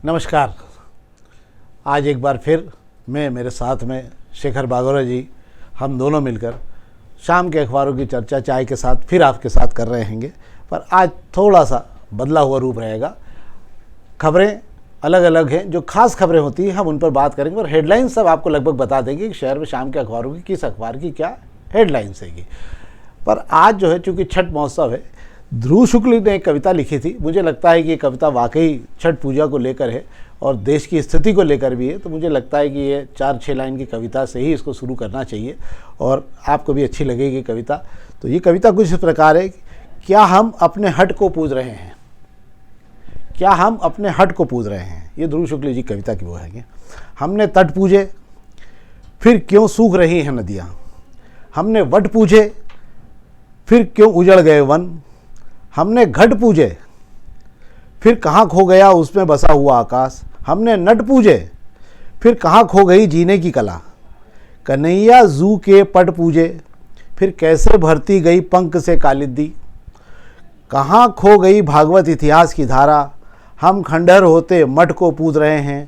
नमस्कार। आज एक बार फिर मैं, मेरे साथ में शेखर बागोरा जी, हम दोनों मिलकर शाम के अखबारों की चर्चा चाय के साथ फिर आपके साथ कर रहे हैंगे। पर आज थोड़ा सा बदला हुआ रूप रहेगा। खबरें अलग अलग हैं, जो खास खबरें होती हैं हम उन पर बात करेंगे और हेडलाइंस सब आपको लगभग बता देंगे कि शहर में शाम के अखबारों की किस अखबार की क्या हेडलाइंस हैगी। पर आज जो है, चूँकि छठ महोत्सव है, ध्रुव शुक्ल ने एक कविता लिखी थी। मुझे लगता है कि ये कविता वाकई छठ पूजा को लेकर है और देश की स्थिति को लेकर भी है। तो मुझे लगता है कि ये 4-6 लाइन की कविता से ही इसको शुरू करना चाहिए और आपको भी अच्छी लगेगी कविता। तो ये कविता कुछ इस प्रकार है, क्या हम अपने हट को पूज रहे हैं, क्या हम अपने हट को पूज रहे हैं। ये ध्रुव शुक्ल जी कविता की वो है। हमने तट पूजे फिर क्यों सूख रही हैं नदियाँ, हमने वट पूजे फिर क्यों उजड़ गए वन, हमने घट पूजे फिर कहाँ खो गया उसमें बसा हुआ आकाश, हमने नट पूजे फिर कहाँ खो गई जीने की कला, कन्हैया जू के पट पूजे फिर कैसे भरती गई पंख से कालिंदी, कहाँ खो गई भागवत इतिहास की धारा, हम खंडहर होते मठ को पूज रहे हैं,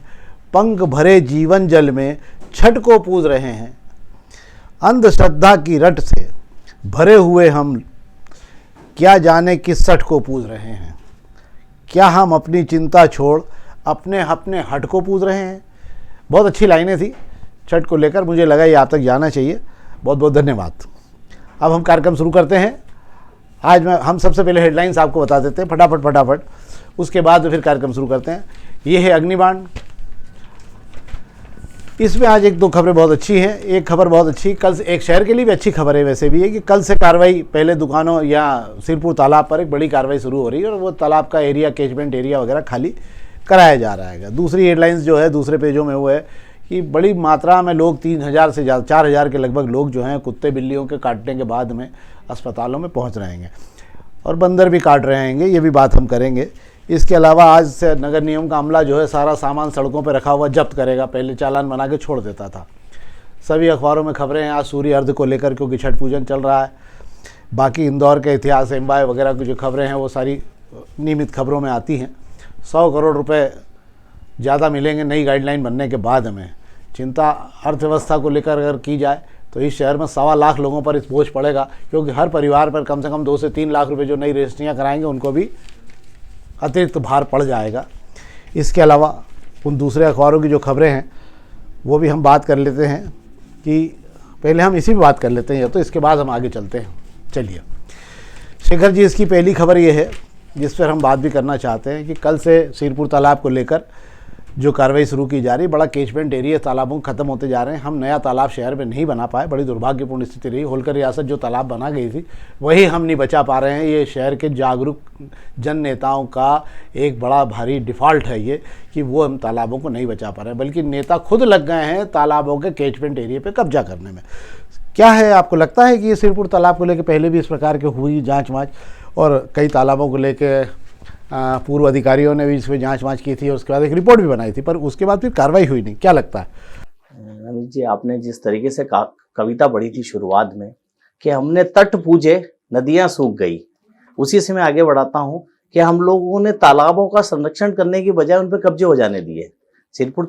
पंख भरे जीवन जल में छठ को पूज रहे हैं। अंधश्रद्धा की रट से भरे हुए हम क्या जाने किस सठ को पूज रहे हैं, क्या हम अपनी चिंता छोड़ अपने अपने हट को पूज रहे हैं। बहुत अच्छी लाइनें थी छठ को लेकर, मुझे लगा ये आप तक जाना चाहिए। बहुत बहुत धन्यवाद। अब हम कार्यक्रम शुरू करते हैं। आज हम सबसे पहले हेडलाइंस आपको बता देते हैं फटाफट, उसके बाद फिर कार्यक्रम शुरू करते हैं। ये है अग्निबाण। इसमें आज 1-2 खबरें बहुत अच्छी हैं। एक खबर बहुत अच्छी, कल से एक शहर के लिए भी अच्छी खबर है वैसे भी, है कि कल से कार्रवाई पहले दुकानों या सिरपुर तालाब पर एक बड़ी कार्रवाई शुरू हो रही है और वो तालाब का एरिया, कैचमेंट एरिया वगैरह खाली कराया जा रहा है। दूसरी हेडलाइंस जो है दूसरे पेजों में वो है कि बड़ी मात्रा में लोग 3000 से ज़्यादा 4000 के लगभग लोग जो हैं कुत्ते बिल्लियों के काटने के बाद में अस्पतालों में पहुँच रहे हैं और बंदर भी काट रहे हैं। ये भी बात हम करेंगे। इसके अलावा आज से नगर निगम का अमला जो है सारा सामान सड़कों पर रखा हुआ जब्त करेगा, पहले चालान बना के छोड़ देता था। सभी अखबारों में खबरें हैं आज सूर्य अर्ध को लेकर, क्योंकि छठ पूजन चल रहा है। बाकी इंदौर के इतिहास, एम्बाय वगैरह की जो खबरें हैं वो सारी नियमित खबरों में आती हैं। 100 करोड़ रुपए ज़्यादा मिलेंगे नई गाइडलाइन बनने के बाद। हमें चिंता अर्थव्यवस्था को लेकर अगर की जाए तो इस शहर में 1.25 लाख लोगों पर इस बोझ पड़ेगा, क्योंकि हर परिवार पर कम से कम 2 से 3 लाख रुपये जो नई रजिस्ट्रियाँ कराएंगे उनको भी अतिरिक्त भार पड़ जाएगा। इसके अलावा उन दूसरे अखबारों की जो खबरें हैं वो भी हम बात कर लेते हैं कि पहले हम इसी पर बात कर लेते हैं या तो इसके बाद हम आगे चलते हैं। चलिए शेखर जी, इसकी पहली खबर ये है जिस पर हम बात भी करना चाहते हैं कि कल से सिरपुर तालाब को लेकर जो कार्रवाई शुरू की जा रही, बड़ा कैचमेंट एरिया तालाबों खत्म होते जा रहे हैं। हम नया तालाब शहर में नहीं बना पाए, बड़ी दुर्भाग्यपूर्ण स्थिति रही। होलकर रियासत जो तालाब बना गई थी वही हम नहीं बचा पा रहे हैं। ये शहर के जागरूक जन नेताओं का एक बड़ा भारी डिफ़ॉल्ट है ये कि वो हम तालाबों को नहीं बचा पा रहे हैं, बल्कि नेता खुद लग गए हैं तालाबों के कैचमेंट एरिया पर कब्जा करने में। क्या है, आपको लगता है कि ये सिरपुर तालाब को लेकर पहले भी इस प्रकार के हुई जाँच वाँच और कई तालाबों को लेकर पूर्व अधिकारियों ने भी इसमें जांच की थी और उसके बाद एक रिपोर्ट भी बनाई थी, पर उसके बाद फिर कार्रवाई हुई नहीं। क्या लगता है रमेश जी, आपने जिस तरीके से कविता पढ़ी थी शुरुआत में कि हमने तट पूजे नदियां सूख गई, उसी से मैं आगे बढ़ाता हूं कि हम लोगों ने तालाबों का संरक्षण करने की बजाय उन पर कब्जे हो जाने दिए। सिरपुर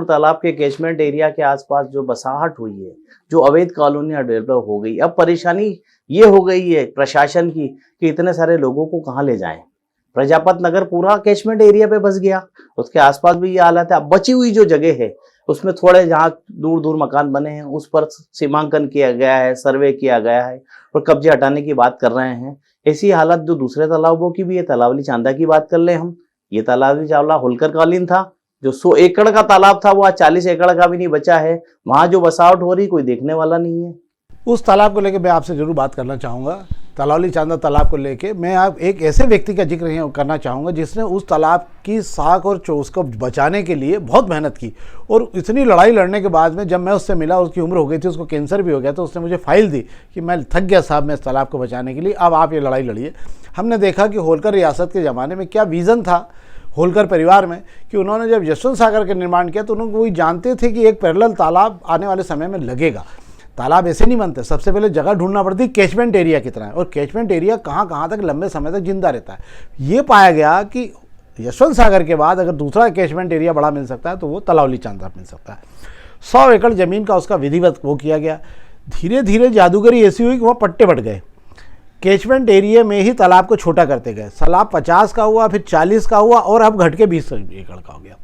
तालाब के कैचमेंट एरिया के आसपास जो बसाहट हुई है, जो अवैध कॉलोनियां डेवलप हो गई, अब परेशानी ये हो गई है प्रशासन की कि इतने सारे लोगों को कहाँ ले जाएं। प्रजापत नगर पूरा कैचमेंट एरिया पे बस गया, उसके आसपास भी ये हालत है। अब बची हुई जो जगह है उसमें थोड़े जहाँ दूर दूर मकान बने हैं उस पर सीमांकन किया गया है, सर्वे किया गया है और कब्जे हटाने की बात कर रहे हैं। ऐसी हालत जो दूसरे तालाबों की भी है, तालावली चांदा की बात कर ले हम, ये तालावली चावला होलकर कालीन था, जो 100 एकड़ का तालाब था वो आज 40 एकड़ का भी नहीं बचा है। वहाँ जो बसावट हो रही कोई देखने वाला नहीं है। उस तालाब को लेकर मैं आपसे जरूर बात करना चाहूँगा। तालावली चांदा तालाब को लेके मैं आप एक ऐसे व्यक्ति का जिक्र करना चाहूँगा जिसने उस तालाब की साख और चोस को बचाने के लिए बहुत मेहनत की और इतनी लड़ाई लड़ने के बाद में जब मैं उससे मिला, उसकी उम्र हो गई थी, उसको कैंसर भी हो गया, तो उसने मुझे फाइल दी कि मैं थक गया साहब मैं इस तालाब को बचाने के लिए, अब आप ये लड़ाई लड़िए। हमने देखा कि होलकर रियासत के ज़माने में क्या विज़न था होलकर परिवार में कि उन्होंने जब यशवंत सागर का निर्माण किया तो उन्होंने वही जानते थे कि एक पैरेलल तालाब आने वाले समय में लगेगा। तालाब ऐसे नहीं बनते, सबसे पहले जगह ढूंढना पड़ती है कैचमेंट एरिया कितना है और कैचमेंट एरिया कहाँ कहाँ तक लंबे समय तक जिंदा रहता है। ये पाया गया कि यशवंत सागर के बाद अगर दूसरा कैचमेंट एरिया बड़ा मिल सकता है तो वो तलावली चांदा मिल सकता है। 100 एकड़ ज़मीन का उसका विधिवत वो किया गया। धीरे धीरे जादूगरी ऐसी हुई कि वहाँ पट्टे बट गए, कैचमेंट एरिया में ही तालाब को छोटा करते गए। तालाब 50 का हुआ, फिर 40 का हुआ और अब घट के 20 एकड़ का हो गया।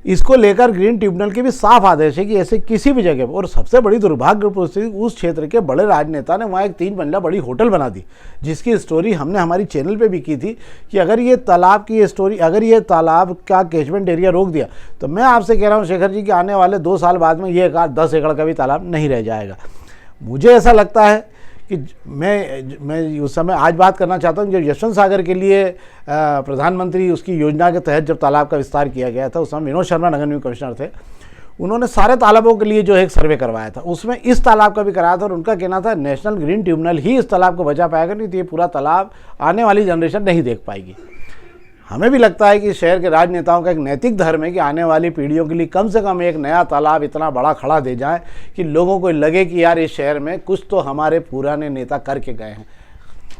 इसको लेकर ग्रीन ट्रिब्यूनल के भी साफ आदेश है कि ऐसे किसी भी जगह, और सबसे बड़ी दुर्भाग्यपूर्ण स्थिति उस क्षेत्र के बड़े राजनेता ने वहाँ एक 3 मंजिला बड़ी होटल बना दी, जिसकी स्टोरी हमने हमारी चैनल पे भी की थी कि अगर ये तालाब की स्टोरी, अगर ये तालाब का कैचमेंट एरिया रोक दिया तो मैं आपसे कह रहा हूँ शेखर जी कि आने वाले 2 साल बाद में ये 10 एकड़ का भी तालाब नहीं रह जाएगा। मुझे ऐसा लगता है कि मैं उस समय आज बात करना चाहता हूँ, जब यशवंत सागर के लिए प्रधानमंत्री उसकी योजना के तहत जब तालाब का विस्तार किया गया था, उस समय विनोद शर्मा नगर निगम कमिश्नर थे। उन्होंने सारे तालाबों के लिए जो है एक सर्वे करवाया था, उसमें इस तालाब का भी कराया था और उनका कहना था नेशनल ग्रीन ट्रिब्यूनल ही इस तालाब को बचा पाएगा, नहीं तो ये पूरा तालाब आने वाली जनरेशन नहीं देख पाएगी। हमें भी लगता है कि शहर के राजनेताओं का एक नैतिक धर्म है कि आने वाली पीढ़ियों के लिए कम से कम एक नया तालाब इतना बड़ा खड़ा दे जाए कि लोगों को लगे कि यार इस शहर में कुछ तो हमारे पुराने नेता करके गए हैं।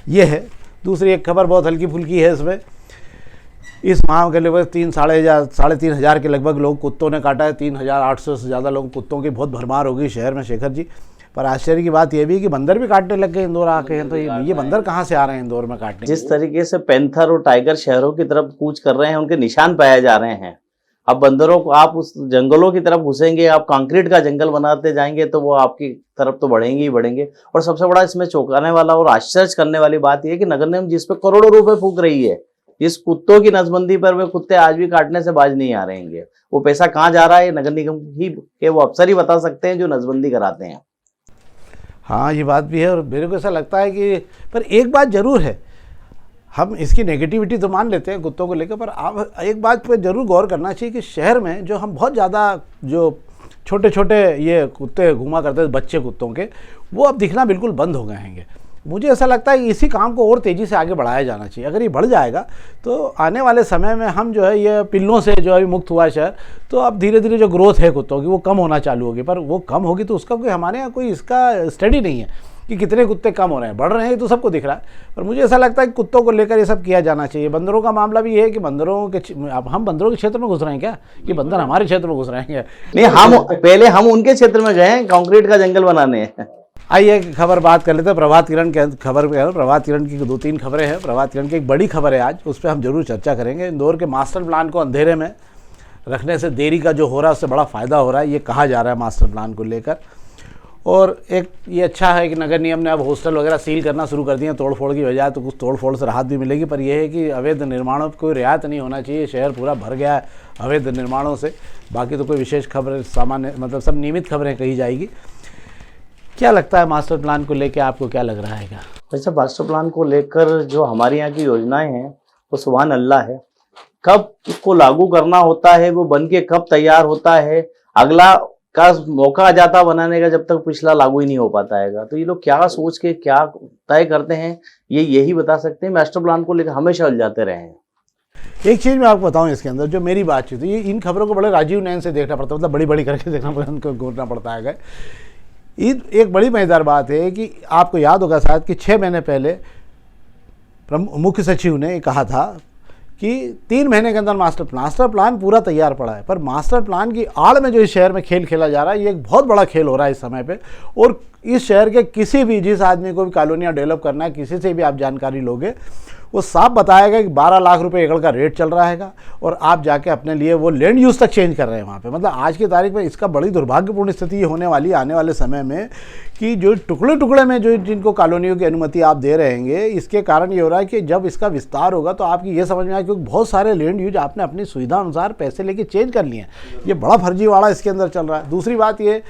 ये है। दूसरी एक खबर बहुत हल्की फुल्की है इसमें, इस माह के लगभग 3,500 के लगभग लोग कुत्तों ने काटा है। 3,800 से ज़्यादा लोग कुत्तों की बहुत भरमार हो गई शहर में शेखर जी। पर आश्चर्य की बात यह भी कि बंदर भी काटने लग गए इंदौर आके हैं, तो ये बंदर कहाँ से आ रहे हैं इंदौर में काटने? जिस तरीके से पैंथर और टाइगर शहरों की तरफ कूच कर रहे हैं, उनके निशान पाए जा रहे हैं। अब बंदरों को आप उस जंगलों की तरफ घुसेंगे, आप कंक्रीट का जंगल बनाते जाएंगे तो वो आपकी तरफ तो बढ़ेंगे ही बढ़ेंगे। और सबसे बड़ा इसमें चौंकाने वाला और आश्चर्य करने वाली बात यह है कि नगर निगम जिस पे करोड़ों रुपए फूंक रही है, इस कुत्तों की नसबंदी पर वे कुत्ते आज भी काटने से बाज नहीं आ रहे हैं। वो पैसा कहाँ जा रहा है नगर निगम ही के वो अफसर ही बता सकते हैं जो नसबंदी कराते हैं। हाँ, ये बात भी है। और मेरे को ऐसा लगता है कि पर एक बात ज़रूर है, हम इसकी नेगेटिविटी तो मान लेते हैं कुत्तों को लेकर, पर आप एक बात पर ज़रूर गौर करना चाहिए कि शहर में जो हम बहुत ज़्यादा जो छोटे छोटे ये कुत्ते घुमा करते थे बच्चे कुत्तों के, वो अब दिखना बिल्कुल बंद हो गए हैं। मुझे ऐसा लगता है कि इसी काम को और तेज़ी से आगे बढ़ाया जाना चाहिए। अगर ये बढ़ जाएगा तो आने वाले समय में हम जो है ये पिल्लों से जो है मुक्त हुआ शहर, तो अब धीरे धीरे जो ग्रोथ है कुत्तों की वो कम होना चालू होगी। पर वो कम होगी तो उसका कोई हमारे यहाँ कोई इसका स्टडी नहीं है कि कितने कुत्ते कम हो रहे हैं, बढ़ रहे हैं तो सबको दिख रहा है। पर मुझे ऐसा लगता है कि कुत्तों को लेकर ये सब किया जाना चाहिए। बंदरों का मामला भी ये है कि बंदरों के अब हम बंदरों के क्षेत्र में घुस रहे हैं क्या, कि बंदर हमारे क्षेत्र में घुस रहे हैं? नहीं, हम उनके क्षेत्र में गए हैं कंक्रीट का जंगल बनाने। आइए खबर बात कर लेते हैं प्रभात किरण के खबर पे। प्रभात किरण की 2-3 खबरें हैं। प्रभात किरण की एक बड़ी खबर है आज, उस पर हम जरूर चर्चा करेंगे। इंदौर के मास्टर प्लान को अंधेरे में रखने से देरी का जो हो रहा है उससे बड़ा फ़ायदा हो रहा है, ये कहा जा रहा है मास्टर प्लान को लेकर। और एक ये अच्छा है कि नगर निगम ने अब हॉस्टल वगैरह सील करना शुरू कर दिए हैं तोड़फोड़ की बजाय, तो कुछ तोड़फोड़ से राहत भी मिलेगी। पर यह है कि अवैध निर्माणों को कोई रियायत नहीं होना चाहिए। शहर पूरा भर गया है अवैध निर्माणों से। बाकी तो कोई विशेष खबर सामान्य मतलब सब नियमित खबरें कही जाएगी। क्या लगता है मास्टर प्लान को लेकर, आपको क्या लग रहा है? क्या वैसे मास्टर प्लान को लेकर जो हमारे यहाँ की योजनाएं हैं वो सुभान अल्लाह है। कब उसको लागू करना होता है, वो बन के कब तैयार होता है, अगला का मौका आ जाता बनाने का, जब तक पिछला लागू ही नहीं हो पाता है। तो ये लोग क्या सोच के क्या तय करते हैं ये यही बता सकते हैं। मास्टर प्लान को लेकर हमेशा उलझाते रहे हैं। एक चीज़ मैं आपको बताऊं, इसके अंदर जो मेरी बातचीत है, ये इन खबरों को बड़े राजीव नयन से देखना पड़ता है, मतलब बड़ी बड़ी करके देखना पड़ता है, उनको घूरना पड़ता है। एक बड़ी मज़ेदार बात है कि आपको याद होगा शायद कि 6 महीने पहले मुख्य सचिव ने कहा था कि 3 महीने के अंदर मास्टर प्लान पूरा तैयार पड़ा है। पर मास्टर प्लान की आड़ में जो इस शहर में खेल खेला जा रहा है, ये एक बहुत बड़ा खेल हो रहा है इस समय पे। और इस शहर के किसी भी जिस आदमी को भी कॉलोनियाँ डेवलप करना है, किसी से भी आप जानकारी लोगे, वो साफ बताएगा कि 12 लाख रुपए एकड़ का रेट चल रहा है और आप जाके अपने लिए वो लैंड यूज़ तक चेंज कर रहे हैं वहाँ पे। मतलब आज की तारीख में इसका बड़ी दुर्भाग्यपूर्ण स्थिति ये होने वाली है आने वाले समय में कि जो टुकड़े टुकड़े में जो जिनको कॉलोनियों की अनुमति आप दे रहे हैं, इसके कारण ये हो रहा है कि जब इसका विस्तार होगा तो आपकी ये समझ में आए क्योंकि बहुत सारे लैंड यूज आपने अपनी सुविधा अनुसार पैसे लेके चेंज कर लिए हैं। ये बड़ा फर्जीवाड़ा इसके अंदर चल रहा है। दूसरी बात ये,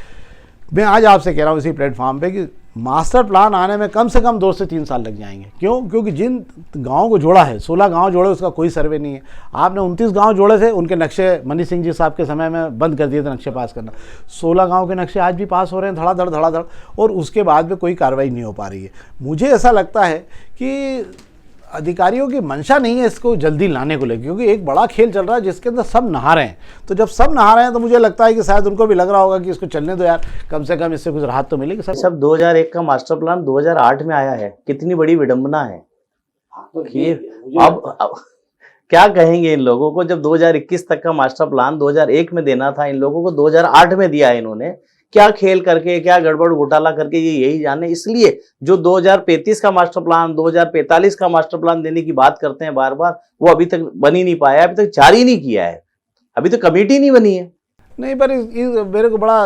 मैं आज आपसे कह रहा हूँ इसी प्लेटफॉर्म पे कि मास्टर प्लान आने में कम से कम 2 से 3 साल लग जाएंगे। क्यों? क्योंकि जिन गाँव को जोड़ा है, 16 गांव जोड़े, उसका कोई सर्वे नहीं है। आपने 29 गांव जोड़े थे, उनके नक्शे मनीष सिंह जी साहब के समय में बंद कर दिए थे नक्शे पास करना। 16 गांव के नक्शे आज भी पास हो रहे हैं धड़ाधड़, और उसके बाद में कोई कार्रवाई नहीं हो पा रही है। मुझे ऐसा लगता है कि अधिकारियों की मंशा नहीं है इसको जल्दी लाने को लेकर, क्योंकि एक बड़ा खेल चल रहा है जिसके अंदर सब नहा रहे हैं। तो जब सब नहा रहे हैं तो मुझे लगता है कि शायद उनको भी लग रहा होगा कि इसको चलने दो यार, कम से कम इससे कुछ राहत तो मिलेगी। सब 2001 का मास्टर प्लान 2008 में आया है, कितनी बड़ी विडंबना है। ये अब क्या कहेंगे इन लोगों को, जब 2021 तक का मास्टर प्लान 2001 में देना था, इन लोगों को 2008 में दिया है इन्होंने। क्या खेल करके, क्या गड़बड़ घोटाला करके, ये यही जाने। इसलिए जो 2035 का मास्टर प्लान, 2045 का मास्टर प्लान देने की बात करते हैं बार बार, वो अभी तक बन ही नहीं पाया, अभी तक जारी नहीं किया है, अभी तो कमेटी नहीं बनी है। नहीं, पर मेरे को बड़ा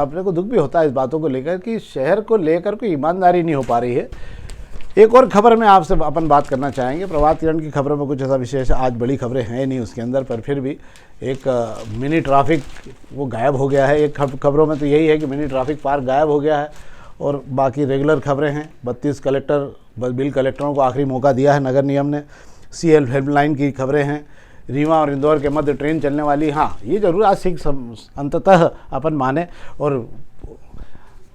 अपने को दुख भी होता है इस बातों को लेकर कि शहर को लेकर कोई ईमानदारी नहीं हो पा रही है। एक और खबर में आपसे अपन बात करना चाहेंगे। प्रभात किरण की खबरों में कुछ ऐसा विशेष आज बड़ी खबरें हैं नहीं उसके अंदर, पर फिर भी एक मिनी ट्रैफिक वो गायब हो गया है। एक खबरों में तो यही है कि मिनी ट्रैफिक पार्क गायब हो गया है, और बाकी रेगुलर खबरें हैं। 32 बिल कलेक्टरों को आखिरी मौका दिया है नगर निगम ने। CL हेल्पलाइन की खबरें हैं। रीवा और इंदौर के मध्य ट्रेन चलने वाली, हाँ ये जरूर आज सिख अंततः अपन माने और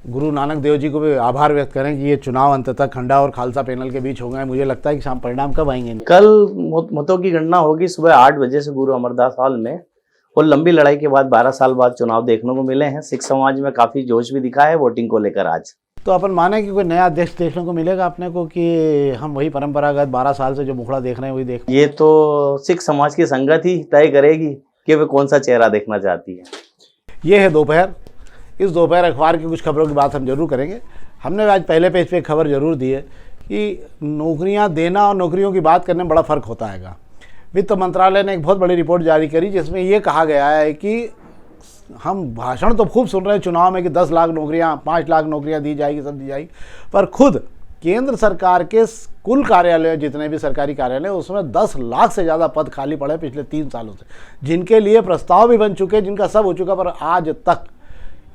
गुरु नानक देव जी को भी आभार व्यक्त करें कि ये चुनाव अंततः खंडा और खालसा पैनल के बीच हो गए। मुझे लगता है कि शाम परिणाम कब आएंगे? कल मतों की गणना होगी सुबह 8 बजे से गुरु अमरदास हॉल में, और लंबी लड़ाई के बाद 12 साल बाद चुनाव देखने को मिले हैं। सिख समाज में काफी जोश भी दिखा है वोटिंग को लेकर आज। तो अपन माने कि कोई नया अध्यक्ष देखने को मिलेगा अपने को, कि हम वही परंपरागत 12 साल से जो मुखड़ा देख रहे हैं वही देख? ये तो सिख समाज की संगत ही तय करेगी कि वे कौन सा चेहरा देखना चाहती है। ये है दोपहर। इस दोपहर अखबार की कुछ खबरों की बात हम जरूर करेंगे। हमने आज पहले पेज पे खबर जरूर दी है कि नौकरियां देना और नौकरियों की बात करने में बड़ा फ़र्क होता है। वित्त मंत्रालय ने एक बहुत बड़ी रिपोर्ट जारी करी जिसमें ये कहा गया है कि हम भाषण तो खूब सुन रहे हैं चुनाव में कि 10 लाख नौकरियां, 5 लाख नौकरियां दी जाएगी, सब दी जाएगी, पर खुद केंद्र सरकार के कुल कार्यालय, जितने भी सरकारी कार्यालय, उसमें 10 लाख से ज़्यादा पद खाली पड़े पिछले 3 सालों से, जिनके लिए प्रस्ताव भी बन चुके, जिनका सब हो चुका, पर आज तक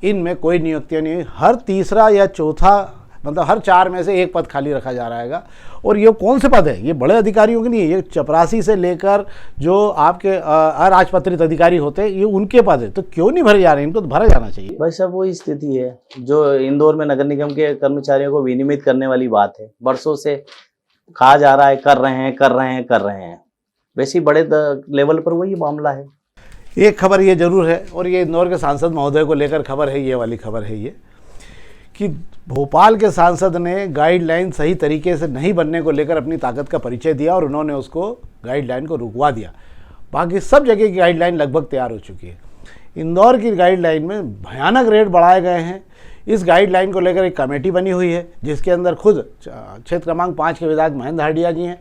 इनमें कोई नियुक्तियाँ नहीं। हर तीसरा या चौथा, मतलब हर 4 में से 1 पद खाली रखा जा रहा है। और ये कौन से पद है? ये बड़े अधिकारियों के नहीं है, ये चपरासी से लेकर जो आपके अराजपत्रित अधिकारी होते हैं, ये उनके पद है। तो क्यों नहीं भरे जा रहे हैं? इनको तो भरा जाना चाहिए। भाई साहब वही स्थिति है जो इंदौर में नगर निगम के कर्मचारियों को विनियमित करने वाली बात है। वर्षों से कहा जा रहा है कर रहे हैं, वैसे ही बड़े लेवल पर वही मामला है। एक खबर ये जरूर है, और ये इंदौर के सांसद महोदय को लेकर खबर है, ये वाली खबर है ये कि भोपाल के सांसद ने गाइडलाइन सही तरीके से नहीं बनने को लेकर अपनी ताकत का परिचय दिया और उन्होंने उसको गाइडलाइन को रुकवा दिया। बाकी सब जगह की गाइडलाइन लगभग तैयार हो चुकी है। इंदौर की गाइडलाइन में भयानक रेट बढ़ाए गए हैं। इस गाइडलाइन को लेकर एक कमेटी बनी हुई है जिसके अंदर खुद क्षेत्र क्रमांक 5 के विधायक महेंद्र हार्डिया जी हैं।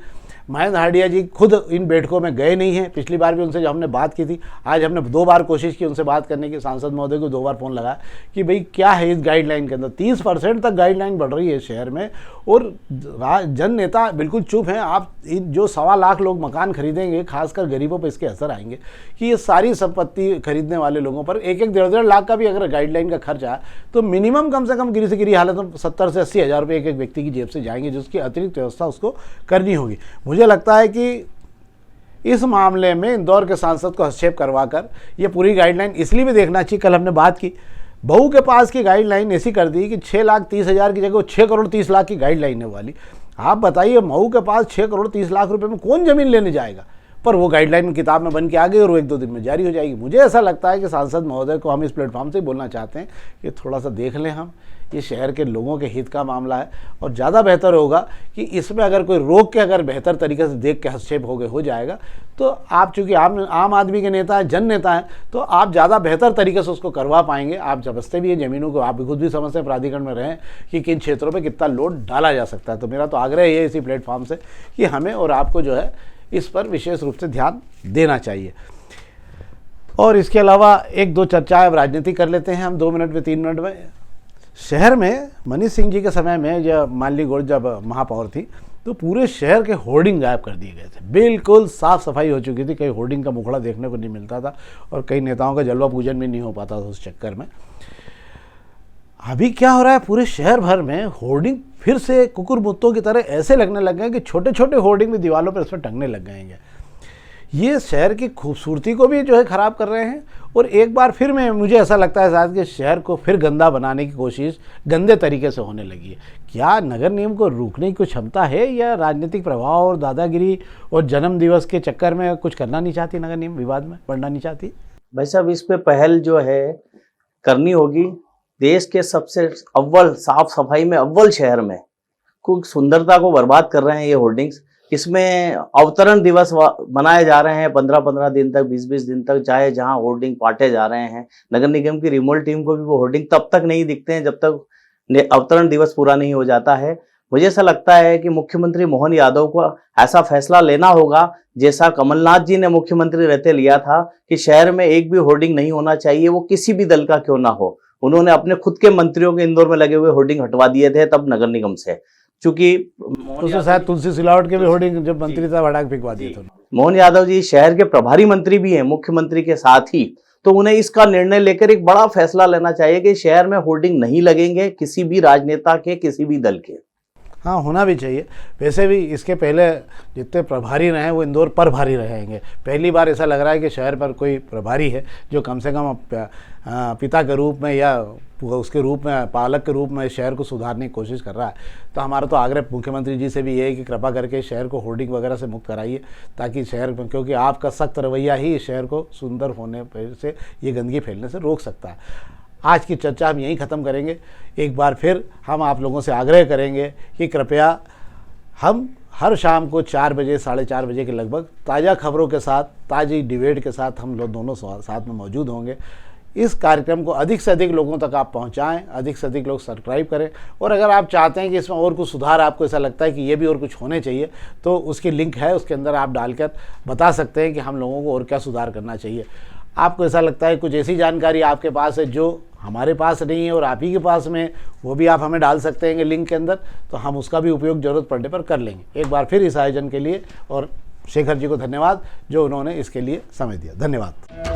महेंद्र हार्डिया जी खुद इन बैठकों में गए नहीं हैं। पिछली बार भी उनसे जब हमने बात की थी, आज हमने 2 बार कोशिश की उनसे बात करने की, सांसद महोदय को 2 बार फ़ोन लगाया कि भाई क्या है इस गाइडलाइन के अंदर। 30% तक गाइडलाइन बढ़ रही है शहर में, और जन नेता बिल्कुल चुप हैं। आप जो 1.25 लाख लोग मकान खरीदेंगे, खासकर गरीबों पर इसके असर आएंगे कि ये सारी संपत्ति खरीदने वाले लोगों पर 1-1, 1.5 लाख का भी अगर गाइडलाइन का खर्च आया तो मिनिमम कम से कम गिरी से गिरी हालत में 70 से 80 हज़ार रुपये एक व्यक्ति की जेब से जाएंगे, जिसकी अतिरिक्त व्यवस्था उसको करनी होगी। मुझे लगता है कि इस मामले में इंदौर के सांसद को हस्तक्षेप करवाकर ये पूरी गाइडलाइन इसलिए भी देखना चाहिए। कल हमने बात की, बहू के पास की गाइडलाइन ऐसी कर दी कि 6,30,000 की जगह 6 करोड़ 30 लाख की गाइडलाइन है वाली। आप बताइए, मऊ के पास 6 करोड़ 30 लाख रुपए में कौन ज़मीन लेने जाएगा? पर वो गाइडलाइन किताब में बन के आ गई और वो 1-2 दिन में जारी हो जाएगी। मुझे ऐसा लगता है कि सांसद महोदय को हम इस प्लेटफॉर्म से बोलना चाहते हैं कि थोड़ा सा देख लें हम, ये शहर के लोगों के हित का मामला है, और ज़्यादा बेहतर होगा कि इसमें अगर कोई रोक के अगर बेहतर तरीके से देख के हस्तक्षेप हो जाएगा तो आप चूँकि आम आदमी के नेता हैं, जन नेता हैं, तो आप ज़्यादा बेहतर तरीके से उसको करवा पाएंगे। आप समझते भी हैं ज़मीनों को, आप खुद भी समझते हैं प्राधिकरण में रहें कि किन क्षेत्रों पर कितना लोड डाला जा सकता है। तो मेरा तो आग्रह ये है इसी प्लेटफॉर्म से कि हमें और आपको जो है इस पर विशेष रूप से ध्यान देना चाहिए। और इसके अलावा 1-2 चर्चाएं अब राजनीति कर लेते हैं हम 2 मिनट में, 3 मिनट में। शहर में मनीष सिंह जी के समय में जब मानली गौड़ जब महापौर थी तो पूरे शहर के होर्डिंग गायब कर दिए गए थे। बिल्कुल साफ़ सफाई हो चुकी थी, कहीं होर्डिंग का मुखड़ा देखने को नहीं मिलता था, और कई नेताओं का जलवा पूजन भी नहीं हो पाता था उस चक्कर में। अभी क्या हो रहा है, पूरे शहर भर में होर्डिंग फिर से कुकुर मुत्तों की तरह ऐसे लगने लग गए कि छोटे छोटे होर्डिंग भी दीवारों पर इसमें टंगने लग गए हैं। ये शहर की खूबसूरती को भी जो है ख़राब कर रहे हैं, और एक बार फिर मुझे ऐसा लगता है शायद कि शहर को फिर गंदा बनाने की कोशिश गंदे तरीके से होने लगी है। क्या नगर निगम को रोकने की कोई क्षमता है, या राजनीतिक प्रभाव और दादागिरी और जन्म दिवस के चक्कर में कुछ करना नहीं चाहती नगर निगम, विवाद में पड़ना नहीं चाहती? भाई साहब इस पे पहल जो है करनी होगी। देश के सबसे अव्वल साफ सफाई में अव्वल शहर में कुछ सुंदरता को बर्बाद कर रहे हैं ये होर्डिंग्स। इसमें अवतरण दिवस मनाए जा रहे हैं 15-15 दिन तक, 20-20 दिन तक, चाहे जहां होर्डिंग बांटे जा रहे हैं। नगर निगम की रिमोट टीम को भी वो होर्डिंग तब तक नहीं दिखते हैं जब तक अवतरण दिवस पूरा नहीं हो जाता है। मुझे ऐसा लगता है कि मुख्यमंत्री मोहन यादव को ऐसा फैसला लेना होगा जैसा कमलनाथ जी ने मुख्यमंत्री रहते लिया था कि शहर में एक भी होर्डिंग नहीं होना चाहिए, वो किसी भी दल का क्यों ना हो। उन्होंने अपने खुद के मंत्रियों के इंदौर में लगे हुए होर्डिंग हटवा दिए थे तब नगर निगम से, क्योंकि उसमें शायद तुलसी सिलावट के भी होर्डिंग जब मंत्री था हटा के फेंकवा दिए थे। मोहन यादव जी शहर के प्रभारी मंत्री भी हैं मुख्यमंत्री के साथ ही, तो उन्हें इसका निर्णय लेकर एक बड़ा फैसला लेना चाहिए कि शहर में होर्डिंग नहीं लगेंगे किसी भी राजनेता के, किसी भी दल के। हाँ, होना भी चाहिए। वैसे भी इसके पहले जितने प्रभारी रहे वो इंदौर पर भारी रहेंगे। पहली बार ऐसा लग रहा है कि शहर पर कोई प्रभारी है जो कम से कम पिता के रूप में या उसके रूप में, पालक के रूप में शहर को सुधारने की कोशिश कर रहा है। तो हमारा तो आग्रह मुख्यमंत्री जी से भी ये है कि कृपा करके शहर को होर्डिंग वगैरह से मुक्त कराइए, ताकि शहर, क्योंकि आपका सख्त रवैया ही शहर को सुंदर होने से, ये गंदगी फैलने से रोक सकता है। आज की चर्चा हम यहीं ख़त्म करेंगे। एक बार फिर हम आप लोगों से आग्रह करेंगे कि कृपया हम हर शाम को 4 बजे, 4:30 बजे के लगभग ताज़ा खबरों के साथ, ताज़ी डिबेट के साथ हम लोग दोनों साथ में मौजूद होंगे। इस कार्यक्रम को अधिक से अधिक लोगों तक आप पहुंचाएं, अधिक से अधिक लोग सब्सक्राइब करें, और अगर आप चाहते हैं कि इसमें और कुछ सुधार, आपको ऐसा लगता है कि ये भी और कुछ होने चाहिए, तो उसकी लिंक है, उसके अंदर आप डालकर बता सकते हैं कि हम लोगों को और क्या सुधार करना चाहिए। आपको ऐसा लगता है कुछ ऐसी जानकारी आपके पास है जो हमारे पास नहीं है और आप ही के पास में, वो भी आप हमें डाल सकते हैं लिंक के अंदर, तो हम उसका भी उपयोग ज़रूरत पड़ने पर कर लेंगे। एक बार फिर इस आयोजन के लिए और शेखर जी को धन्यवाद जो उन्होंने इसके लिए समय दिया। धन्यवाद।